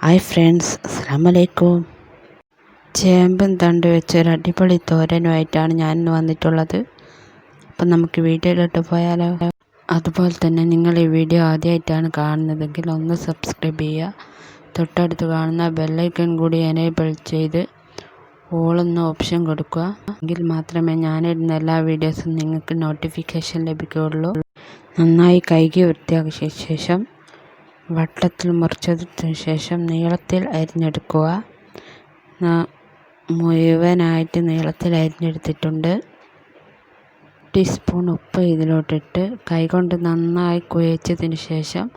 Hi friends, അസ്സലാമു അലൈക്കും. ചേമ്പും തണ്ട് വെച്ചൊരു അടിപൊളി തോരനുമായിട്ടാണ് ഞാൻ ഇന്ന് വന്നിട്ടുള്ളത്. അപ്പം നമുക്ക് വീഡിയോയിലോട്ട് പോയാലോ. അതുപോലെ തന്നെ നിങ്ങൾ ഈ വീഡിയോ ആദ്യമായിട്ടാണ് കാണുന്നതെങ്കിൽ ഒന്ന് സബ്സ്ക്രൈബ് ചെയ്യുക. തൊട്ടടുത്ത് കാണുന്ന ബെല്ലൈക്കൺ കൂടി എനേബിൾ ചെയ്ത് ഓളെന്ന ഓപ്ഷൻ കൊടുക്കുക. എങ്കിൽ മാത്രമേ ഞാനിടുന്ന എല്ലാ വീഡിയോസും നിങ്ങൾക്ക് നോട്ടിഫിക്കേഷൻ ലഭിക്കുകയുള്ളൂ. നന്നായി കഴുകി വൃത്തിയാക്കിയ ശേഷം വട്ടത്തിൽ മുറിച്ചതിന് ശേഷം നീളത്തിൽ അരിഞ്ഞെടുക്കുക. മുഴുവനായിട്ട് നീളത്തിൽ അരിഞ്ഞെടുത്തിട്ടുണ്ട്. ടീസ്പൂൺ ഉപ്പ് ഇതിലോട്ടിട്ട് കൈകൊണ്ട് നന്നായി കുഴച്ചതിന് ശേഷം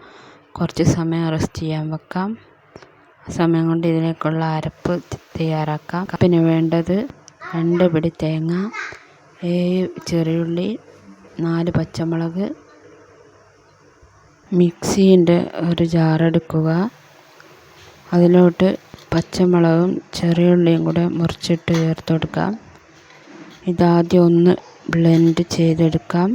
കുറച്ച് സമയം റെസ്റ്റ് ചെയ്യാൻ വെക്കാം. ആ സമയം കൊണ്ട് ഇതിലേക്കുള്ള അരപ്പ് തയ്യാറാക്കാം. പിന്നെ വേണ്ടത് 2 പിടി തേങ്ങ, 7 ചെറിയുള്ളി, 4 പച്ചമുളക്. മിക്സീൻ്റെ ഒരു ജാറെടുക്കുക. അതിലോട്ട് പച്ചമുളകും ചെറിയുള്ളിയും കൂടെ മുറിച്ചിട്ട് ചേർത്ത് കൊടുക്കാം. ഇതാദ്യം ഒന്ന് ബ്ലെൻഡ് ചെയ്തെടുക്കാം.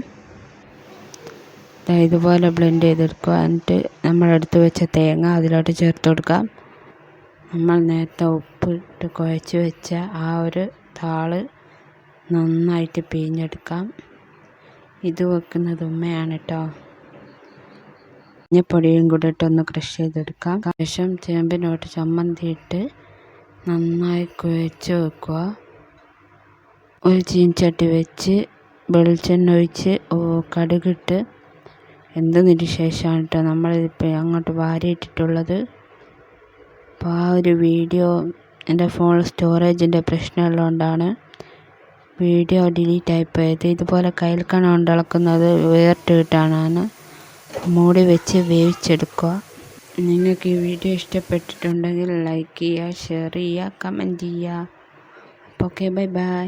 ഇതുപോലെ ബ്ലെൻഡ് ചെയ്തെടുക്കുക. എന്നിട്ട് നമ്മളെടുത്ത് വെച്ച തേങ്ങ അതിലോട്ട് ചേർത്ത് കൊടുക്കാം. നമ്മൾ നേരത്തെ ഉപ്പിട്ട് കുഴച്ച് വെച്ച ആ ഒരു താള് നന്നായിട്ട് പിഴിഞ്ഞെടുക്കാം. ഇത് വെക്കുന്നത് ഉമ്മയാണ് കേട്ടോ. മഞ്ഞപ്പൊടിയും കൂടെ ഇട്ടൊന്ന് ക്രഷ് ചെയ്തെടുക്കാം. ശേഷം ചേമ്പിനോട്ട് ചമ്മന്തി ഇട്ട് നന്നായി കുഴച്ച് വെക്കുക. ഒരു ചീനച്ചട്ടി വെച്ച് വെളിച്ചെണ്ണ ഒഴിച്ച് കടുകിട്ട് എന്തിനു ശേഷമാണ് കേട്ടോ നമ്മളിതിപ്പോൾ അങ്ങോട്ട് വാരിയിട്ടിട്ടുള്ളത്. അപ്പോൾ ആ ഒരു വീഡിയോ എൻ്റെ ഫോണിൽ സ്റ്റോറേജിൻ്റെ പ്രശ്നമുള്ളതുകൊണ്ടാണ് വീഡിയോ ഡിലീറ്റ് ആയിപ്പോയത്. ഇതുപോലെ കയ്യിൽ കൊണ്ട് ഇളക്കുന്നത് വേറിട്ടിട്ടാണ് മൂടി വെച്ച് വേവിച്ചെടുക്കുക. നിങ്ങൾക്ക് ഈ വീഡിയോ ഇഷ്ടപ്പെട്ടിട്ടുണ്ടെങ്കിൽ ലൈക്ക് ചെയ്യുക, ഷെയർ ചെയ്യുക, കമൻറ്റ് ചെയ്യുക. അപ്പോൾ ഓക്കെ, ബൈ ബൈ.